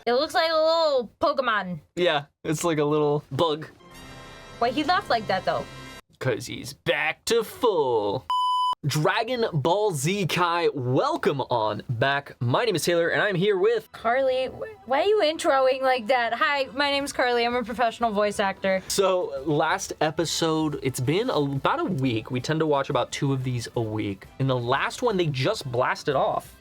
It looks like a little Pokemon. Yeah, it's like a little bug. Why he laughed like that though? Cause he's back to full. Dragon Ball Z Kai, welcome on back. My name is Taylor and I'm here with Karlii. Why are you introing like that? Hi, my name's Karlii. I'm a professional voice actor. So last episode, it's been about a week. We tend to watch about 2 of these a week. In the last one, they just blasted off.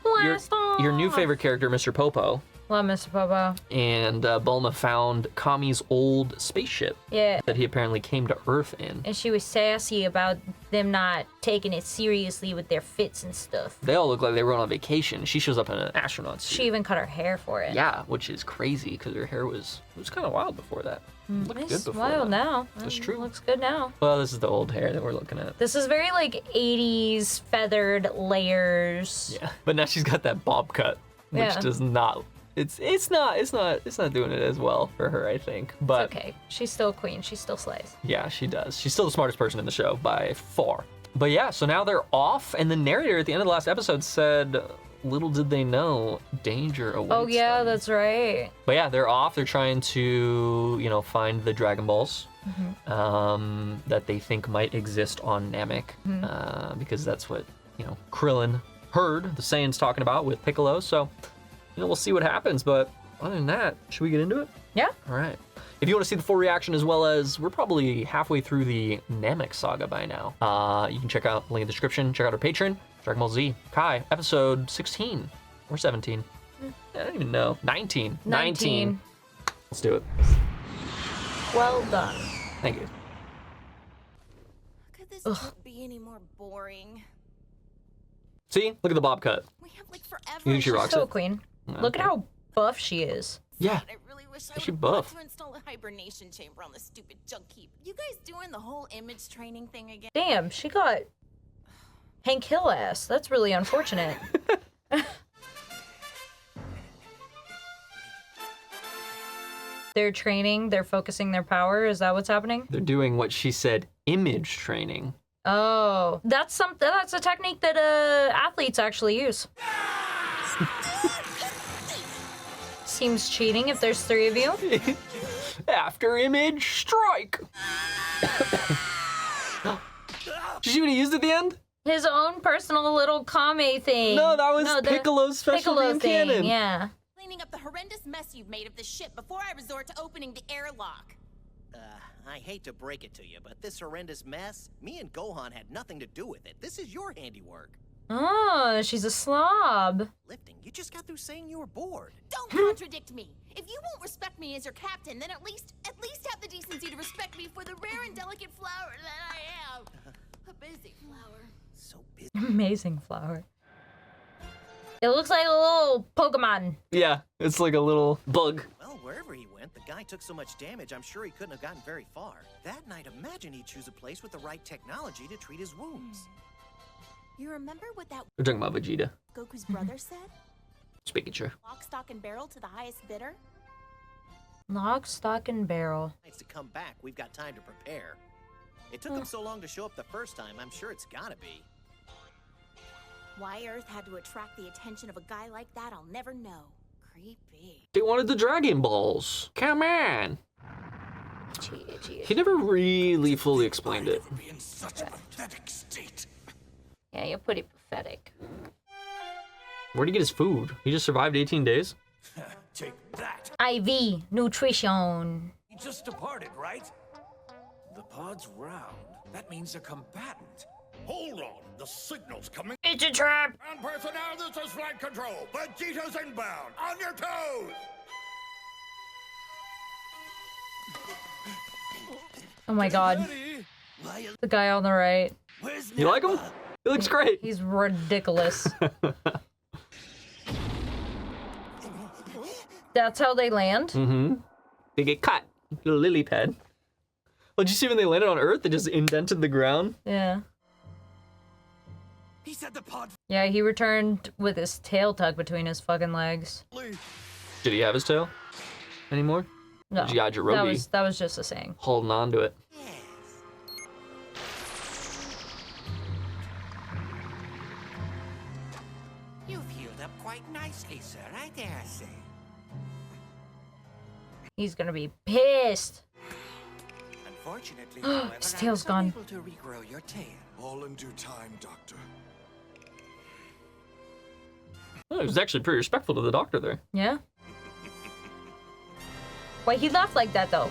Your new favorite character, Mr. Popo. Love Mr. Popo. And Bulma found Kami's old spaceship. Yeah. That he apparently came to Earth in. And she was sassy about them not taking it seriously with their fits and stuff. They all look like they were on vacation. She shows up in an astronaut suit. She even cut her hair for it. Yeah, which is crazy because her hair was kind of wild before that. It looked good before wild that. now. That's true. Looks good now. Well, this is the old hair that we're looking at. This is very like 80s feathered layers. Yeah, but now she's got that bob cut, which does not. It's not doing it as well for her, I think. But it's okay. She's still a queen. She still slays. Yeah, she does. She's still the smartest person in the show by far. But yeah, so now they're off, and the narrator at the end of the last episode said, little did they know, danger awaits Oh yeah, them. that's right. But yeah, they're off. They're trying to, find the Dragon Balls that they think might exist on Namek, because that's what, Krillin heard the Saiyans talking about with Piccolo. So, we'll see what happens. But other than that, should we get into it? Yeah. All right. If you want to see the full reaction, as well as we're probably halfway through the Namek saga by now, you can check out the link in the description. Check out our Patreon, Dragon Ball Z Kai, episode 16 or 17. I don't even know. 19. 19. Let's do it. Well done. Thank you. Could this trip be any more boring? See? Look at the bob cut. We have like forever. You think she rocks So it? queen. Look at how buff she is. Yeah. I really wish I She would buff. to install a hibernation chamber on this stupid junk heap. You guys doing the whole image training thing again? Damn, she got Hank Hill ass. That's really unfortunate. They're training, they're focusing their power. Is that what's happening? They're doing what she said, image training. Oh, that's a technique that athletes actually use. Seems cheating if there's 3 of you. After image strike. Did you see what he used at the end? His own personal little Kame thing. No, that was Piccolo's special Piccolo beam thing, cannon. yeah. Cleaning up the horrendous mess you've made of the ship before I resort to opening the airlock. I hate to break it to you, but this horrendous mess, me and Gohan had nothing to do with it. This is your handiwork. Oh, she's a slob. Lifting, you just got through saying you were bored. Don't contradict me. If you won't respect me as your captain, then at least have the decency to respect me for the rare and delicate flower that I am. A busy flower. So busy. Amazing flower. It looks like a little Pokemon. Yeah, it's like a little bug. Well, wherever he went, the guy took so much damage, I'm sure he couldn't have gotten very far. That night, imagine he'd choose a place with the right technology to treat his wounds. You remember what that We're talking about Vegeta. Goku's brother said? Speaking true. Lock, stock, and barrel to the highest bidder? Lock, stock, and barrel. Nights to come back, we've got time to prepare. It took him so long to show up the first time, I'm sure it's gotta be. Why Earth had to attract the attention of a guy like that, I'll never know. Creepy. They wanted the Dragon Balls. Come on. Gee. He never really fully explained it. Be in such a pathetic state. Yeah, you're pretty pathetic. Where'd he get his food? He just survived 18 days? Take that. IV, nutrition. He just departed, right? The pod's round. That means a combatant. Hold on, the signal's coming. It's a trap. Ground personnel, this is flight control. Vegeta's inbound. On your toes. Oh my god. The guy on the right. You like him? He looks great. He's ridiculous. That's how they land? Mm-hmm. They get cut. Little lily pad. Well, did you see when they landed on Earth? They just indented the ground. Yeah. He said the pod. Yeah, he returned with his tail tucked between his fucking legs. Did he have his tail anymore? No, Yajirobe that was just a saying. holding on to it. You've healed up quite nicely, sir, I dare say. He's gonna be pissed. Unfortunately, however, His I tail's was gone. unable to regrow your tail. All in due time, Doctor. Oh, he was actually pretty respectful to the doctor there. Yeah. Why he laughed like that though?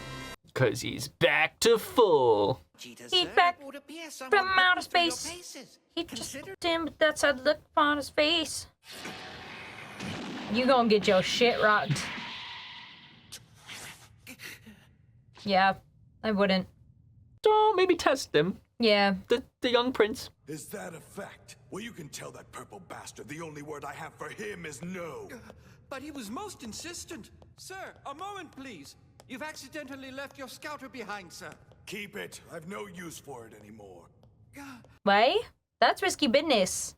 Cause he's back to full. He's back from outer space. He just damn that sad look on his face. You gonna get your shit rocked. Yeah, I wouldn't. So maybe test him. Yeah. The young prince. Is that a fact? Well, you can tell that purple bastard the only word I have for him is no. But he was most insistent. Sir, a moment, please. You've accidentally left your scouter behind, sir. Keep it. I've no use for it anymore. Why? That's risky business.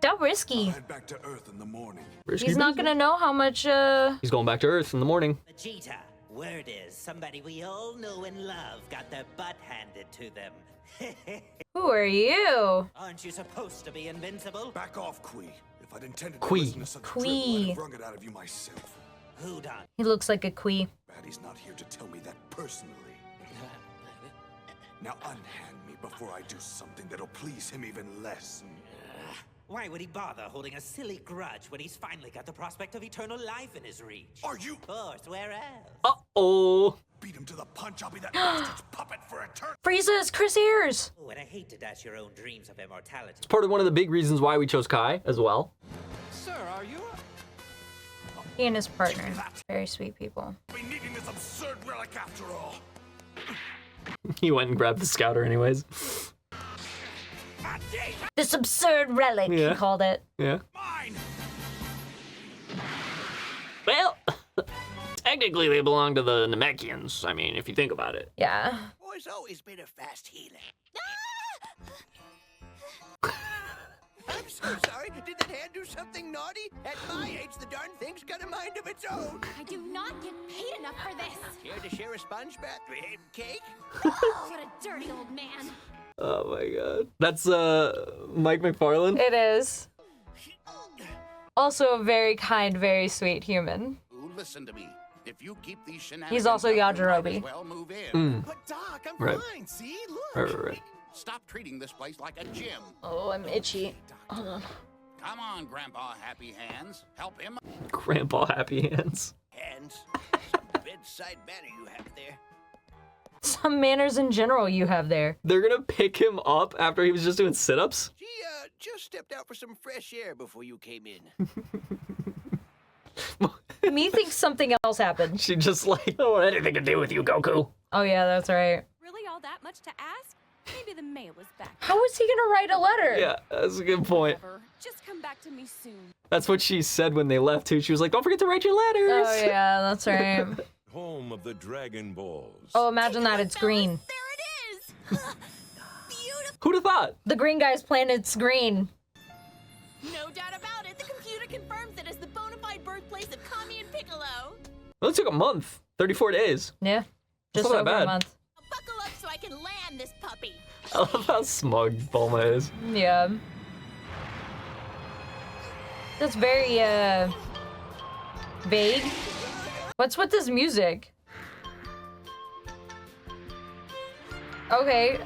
So risky. I'll head back to Earth in the morning. He's not gonna know how much, He's going back to Earth in the morning. Vegeta, word is somebody we all know and love got their butt handed to them. Who are you? Aren't you supposed to be invincible? Back off, Kui. If I'd intended Kui. to listen to such a Kui. dribble, I'd have wrung it out of you myself. Who done? He looks like a quee. Daddy's not here to tell me that personally. Now unhand me before I do something that'll please him even less. Why would he bother holding a silly grudge when he's finally got the prospect of eternal life in his reach? Are you? Of course, where else? Uh-oh. Beat him to the punch. I'll be that bastard's puppet for eternity. Frieza is Chris Ayres. Oh, and I hate to dash your own dreams of immortality. It's part of one of the big reasons why we chose Kai as well. Sir, are you? He and his partner. Very sweet people. Be needing this absurd relic after all. He went and grabbed the scouter anyways. This absurd relic, Yeah. he called it. Yeah. Mine. Well, technically they belong to the Namekians. I mean, if you think about it. Yeah. Boy's always been a fast healer. I'm so sorry. Did that hand do something naughty? At my age, the darn thing's got a mind of its own. I do not get paid enough for this. Care to share a sponge bath cake? What a dirty old man. Oh my god. That's Mike McFarlane. It is. Also a very kind, very sweet human. Ooh, listen to me. If you keep these shenanigans He's also up, you might Yajirobe. as well move in. But Doc, I'm Right. fine. See, look. Right. Stop treating this place like a gym. Oh, I'm itchy. Hold on. Come on, Grandpa Happy Hands. Help him. Grandpa Happy Hands. Hands. Some bedside manner you have there. Some manners in general you have there. They're gonna pick him up after he was just doing sit-ups? She, just stepped out for some fresh air before you came in. Me thinks something else happened. She just like, I don't want anything to do with you, Goku. Oh yeah, that's right. Really all that much to ask? Maybe the mail was back. How is he gonna write a letter? Yeah, that's a good point. Whatever. Just come back to me soon. That's what she said when they left too. She was like, don't forget to write your letters. Oh yeah, that's right. Home of the Dragon Balls. Oh, imagine that, it's green. There it is. Beautiful. Who'd have thought? The green guy's planet's green. No doubt about it. The computer confirms it as the bona fide birthplace of Kami and Piccolo. Well, it took a month, 34 days. Yeah. That's Just not over that a bad. month. Buckle up so I can land this puppy. I love how smug Bulma is. Yeah. That's very, vague. What's with this music? Okay,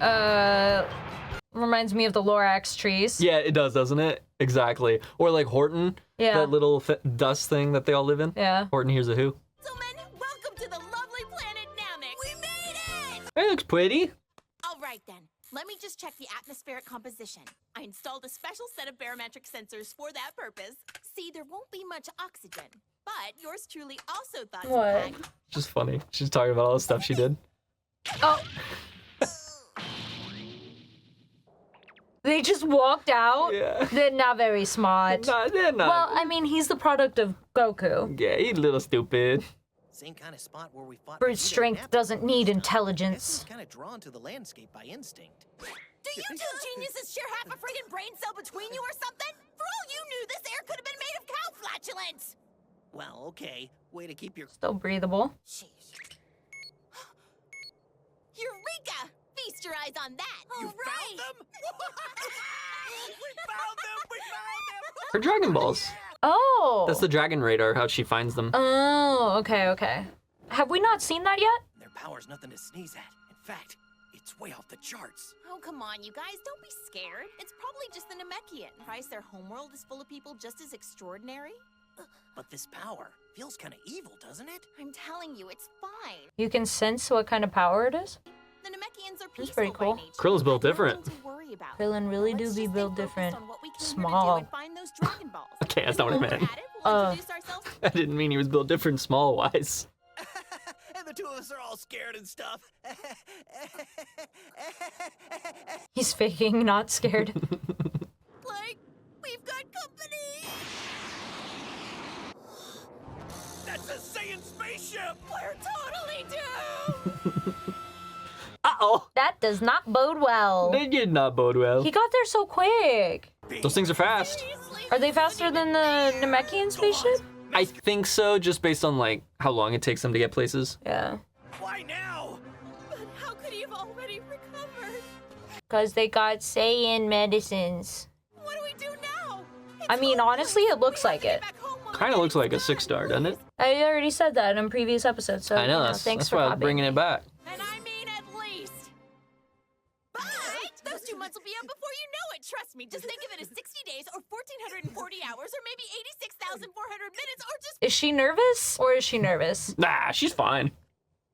reminds me of the Lorax trees. Yeah, it does, doesn't it? Exactly. Or like Horton, Yeah. that little dust thing that they all live in. Yeah. Horton Hears a Who. Gentlemen, welcome to the lovely planet Namek. We made it! It looks pretty. All right then, let me just check the atmospheric composition. I installed a special set of barometric sensors for that purpose. See, there won't be much oxygen, but yours truly also thought What? some fact. Just funny. She's talking about all the stuff she did. Oh. They just walked out? Yeah. They're not very smart. Nah, they're not. Well, I mean, he's the product of Goku. Yeah, he's a little stupid. Same kind of spot where we fought. Brute strength doesn't need intelligence. Kind of drawn to the landscape by instinct. Do you two geniuses share half a friggin' brain cell between you or something? For all you knew, this air could have been made of cow flatulence. Well, okay. Way to keep your. Still breathable. Jeez. Eureka! Feast your eyes on that. You All found right. them? We found them! We found them! Her Dragon Balls. Oh. That's the Dragon Radar, how she finds them. Oh, okay, okay. Have we not seen that yet? Their power's nothing to sneeze at. In fact, it's way off the charts. Oh, come on, you guys, don't be scared. It's probably just the Namekian. Price their homeworld is full of people just as extraordinary. But this power feels kind of evil, doesn't it? I'm telling you, it's fine. You can sense what kind of power it is? The Namekians are That's peaceful pretty cool. by nature. Krill's built Nothing different. to worry about. Krillin really do Let's be just built stay focused different. on what we came here to do Small. and find those Dragon Balls. Okay, that's not what I While meant. we're at it, we'll introduce ourselves. I didn't mean he was built different small-wise. And the two of us are all scared and stuff. He's faking not scared. Like, we've got company. That's a Saiyan spaceship! We're totally doomed. Uh-oh. That does not bode well. They did not bode well. He got there so quick. Those things are fast. Seriously? Are they faster than the Namekian spaceship? I think so, just based on, like, how long it takes them to get places. Yeah. Why now? But how could he have already recovered? Because they got Saiyan medicines. What do we do now? I mean, honestly, it looks like it. Kind of looks like a 6-star, doesn't it? I already said that in previous episodes, so I know, you that's, thanks that's for why I'm copying. bringing it back. And I mean at least. But those 2 months will be up before you know it. Trust me. Just think of it as 60 days or 1,440 hours or maybe 86,400 minutes or just. Is she nervous or is she nervous? Nah, she's fine.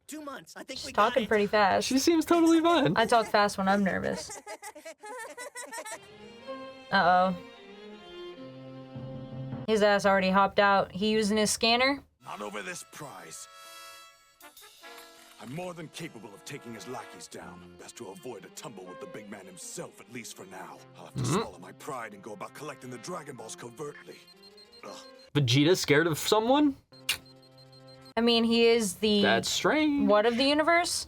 2 months. I think She's we got talking it. pretty fast. She seems totally fine. I talk fast when I'm nervous. Uh-oh. His ass already hopped out. He using his scanner? Not over this prize. I'm more than capable of taking his lackeys down. Best to avoid a tumble with the big man himself, at least for now. I'll have to swallow my pride and go about collecting the Dragon Balls covertly. Ugh. Vegeta's scared of someone? I mean, he is the... That's strange. What of the universe?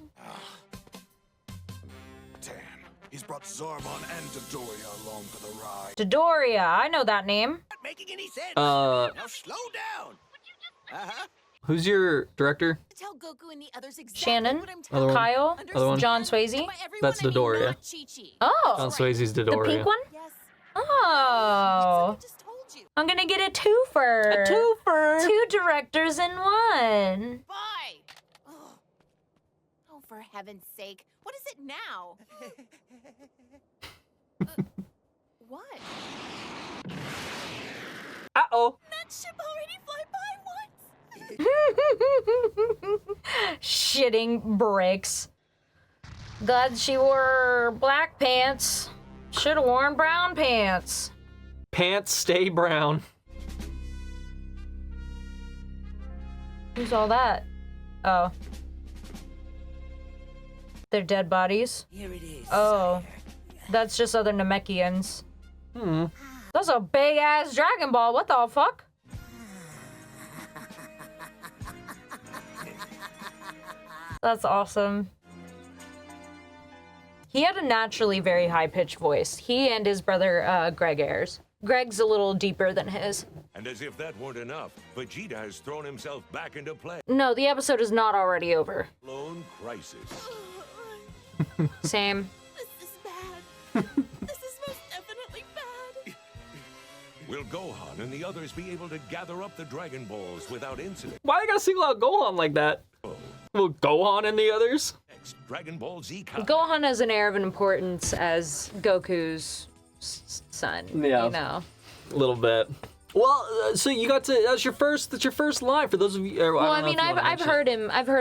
Damn. He's brought Zarbon and Dodoria along for the ride. Dodoria, I know that name. Not making any sense. Uh, Now slow down. Uh-huh. who's your director? Tell Goku and the others exactly Shannon? what I'm Other telling one. Kyle? Understand? Other one. John Swayze? And by everyone, That's I mean Dodoria. not Chi-Chi. Oh, John Swayze's the Dodoria. pink one? Yes. Oh. I just told you. I'm gonna get a twofer. A twofer. 2 directors in 1. Bye. Oh, for heaven's sake. What is it now? What? Uh-oh. That ship already fly by once. Shitting bricks. Glad she wore black pants. Should've worn brown pants. Pants stay brown. Who's all that? Oh. They're dead bodies? Here it is. Oh. That's just other Namekians. Hmm. That's a big ass Dragon Ball. What the fuck? That's awesome. He had a naturally very high-pitched voice. He and his brother, Greg Ayres. Greg's a little deeper than his. And as if that weren't enough, Vegeta has thrown himself back into play. No, the episode is not already over. Lone crisis. Same. This is bad. This is most definitely bad. Will Gohan and the others be able to gather up the Dragon Balls without incident? Why you gotta single out Gohan like that? Well, Gohan and the others? Next, Dragon Ball Z Kai. Gohan has an air of importance as Goku's son. Yeah. You know. A little bit. Well, so you got to, that's your first line for those of you. Well, I mean, I've heard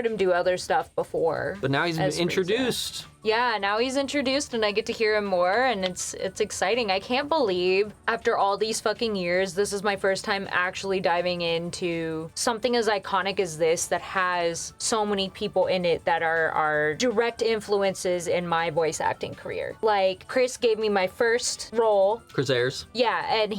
him do other stuff before. But now he's as been Frieza. introduced. Yeah, now he's introduced and I get to hear him more and it's exciting. I can't believe after all these fucking years, this is my first time actually diving into something as iconic as this that has so many people in it that are direct influences in my voice acting career. Like, Chris gave me my first role. Chris Ayres. Yeah, and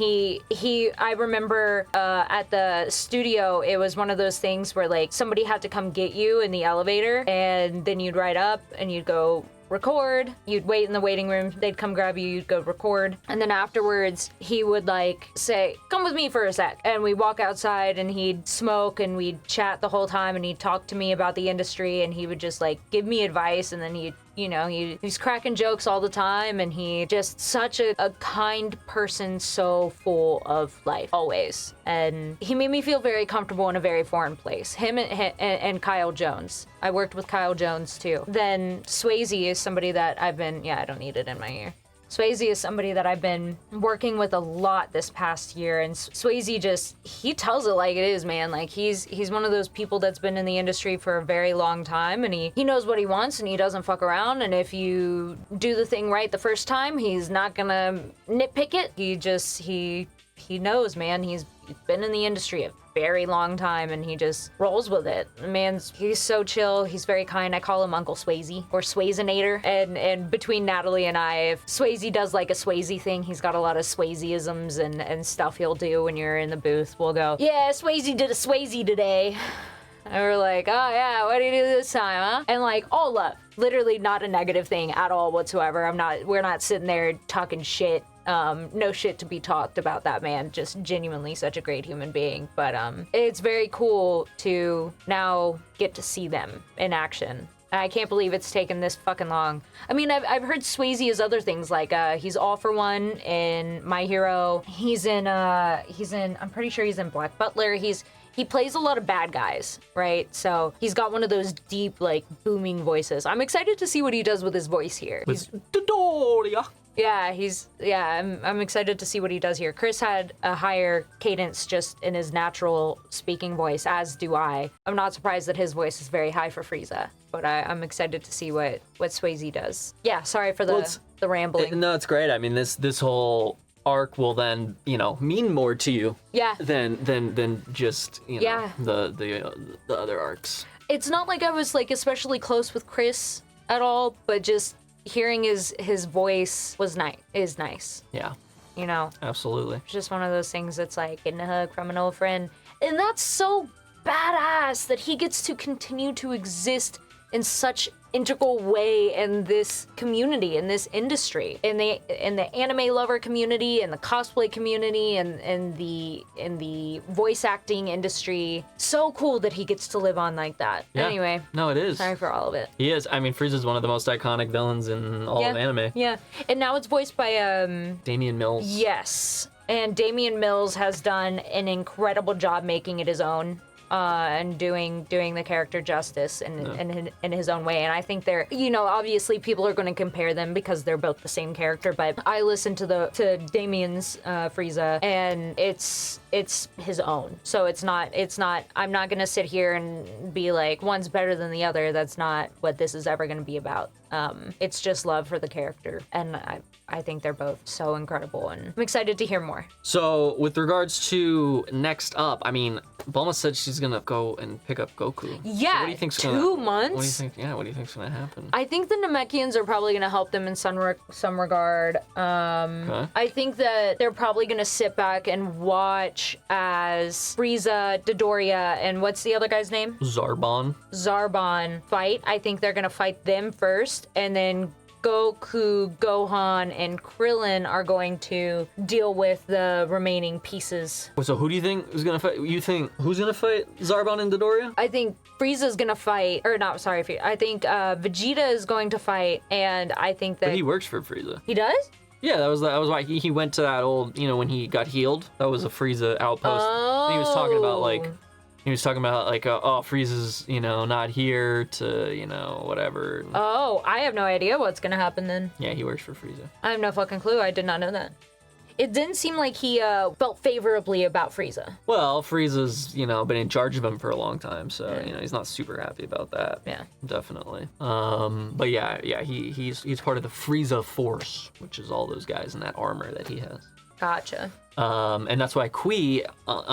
I remember at the studio, it was one of those things where like somebody had to come get you in the elevator and then you'd ride up and you'd go record, you'd wait in the waiting room, they'd come grab you, you'd go record, and then afterwards he would like say, come with me for a sec, and we'd walk outside and he'd smoke and we'd chat the whole time and he'd talk to me about the industry and he would just like give me advice and then he'd you know, he's cracking jokes all the time, and he just such a kind person, so full of life, always. And he made me feel very comfortable in a very foreign place. Him and Kyle Jones. I worked with Kyle Jones, too. Then Swayze is somebody that I've been, I don't need it in my ear. Swayze is somebody that I've been working with a lot this past year, and Swayze he tells it like it is, man. Like, he's one of those people that's been in the industry for a very long time, and he knows what he wants, and he doesn't fuck around, and if you do the thing right the first time, he's not gonna nitpick it. He knows, man. He's been in the industry a very long time, and he just rolls with it. He's so chill. He's very kind. I call him Uncle Swayze, or Swayzenator. And between Natalie and I, if Swayze does like a Swayze thing, he's got a lot of Swayzeisms and stuff he'll do when you're in the booth. We'll go, yeah, Swayze did a Swayze today. And we're like, oh yeah, what do you do this time, huh? And like, all love. Literally not a negative thing at all whatsoever. We're not sitting there talking shit. No shit to be talked about that man. Just genuinely such a great human being. But it's very cool to now get to see them in action. I can't believe it's taken this fucking long. I mean, I've heard Swayze as other things, like he's All For One in My Hero. He's in I'm pretty sure he's in Black Butler. He plays a lot of bad guys, right? So he's got one of those deep, like, booming voices. I'm excited to see what he does with his voice here. With Dodoria. Yeah, I'm excited to see what he does here. Chris had a higher cadence just in his natural speaking voice, as do I. I'm not surprised that his voice is very high for Frieza, but I'm excited to see what Swayze does. Yeah, sorry for the rambling. No, it's great. I mean, this whole arc will then, mean more to you. Yeah. Than just, the other arcs. It's not like I was like especially close with Chris at all, but just hearing his voice is nice. Yeah. Absolutely. Absolutely. It's just one of those things that's like getting a hug from an old friend. And that's so badass that he gets to continue to exist in such integral way in this community, in this industry, in the anime lover community, and the cosplay community, and in the voice acting industry. So cool that he gets to live on like that. Yeah. Anyway. No, it is. Sorry for all of it. He is. I mean, Frieza's one of the most iconic villains in all of anime. Yeah. And now it's voiced by Damian Mills. Yes. And Damian Mills has done an incredible job making it his own. And doing the character justice in his own way. And I think they're, obviously people are going to compare them because they're both the same character, but I listened to Damien's Frieza, and it's his own. So it's not, I'm not going to sit here and be like, one's better than the other. That's not what this is ever going to be about. It's just love for the character, and I think they're both so incredible, and I'm excited to hear more. So with regards to next up, I mean, Bulma said she's gonna go and pick up Goku. Yeah, so what do you think's 2 months? What do you think? Yeah, what do you think's gonna happen? I think the Namekians are probably gonna help them in some regard. Okay. I think that they're probably gonna sit back and watch as Frieza, Dodoria, and what's the other guy's name? Zarbon fight. I think they're gonna fight them first, and then Goku, Gohan, and Krillin are going to deal with the remaining pieces. So who do you think is gonna fight? You think who's gonna fight Zarbon and Dodoria? I think Frieza's gonna fight, or not, sorry, I think Vegeta is going to fight, and I think that... But he works for Frieza. He does? Yeah, that was why he went to that old, when he got healed. That was a Frieza outpost. Oh. And he was talking about Frieza's, not here to, whatever. Oh, I have no idea what's gonna happen then. Yeah, he works for Frieza. I have no fucking clue. I did not know that. It didn't seem like he felt favorably about Frieza. Well, Frieza's, been in charge of him for a long time, so, he's not super happy about that. Yeah. Definitely. But yeah, he's part of the Frieza Force, which is all those guys in that armor that he has. Gotcha. And that's why Kui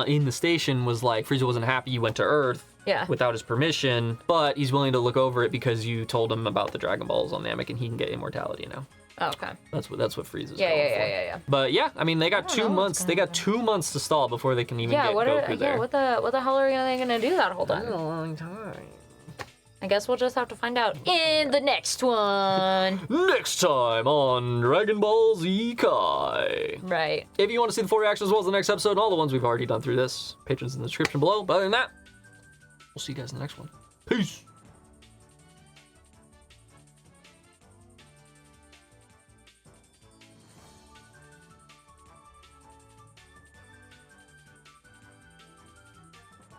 in the station was like, Frieza wasn't happy you went to Earth without his permission, but he's willing to look over it because you told him about the Dragon Balls on Namek and he can get immortality now. Oh, okay. That's what Frieza's going for. Yeah. But yeah, I mean, they got 2 months. They got 2 months to stall before they can even get Goku there. Yeah, what the hell are they gonna do that whole time? That's a long time. I guess we'll just have to find out in the next one. Next time on Dragon Ball Z Kai. Right. If you want to see the full reaction as well as the next episode and all the ones we've already done through this, patrons in the description below. But other than that, we'll see you guys in the next one. Peace.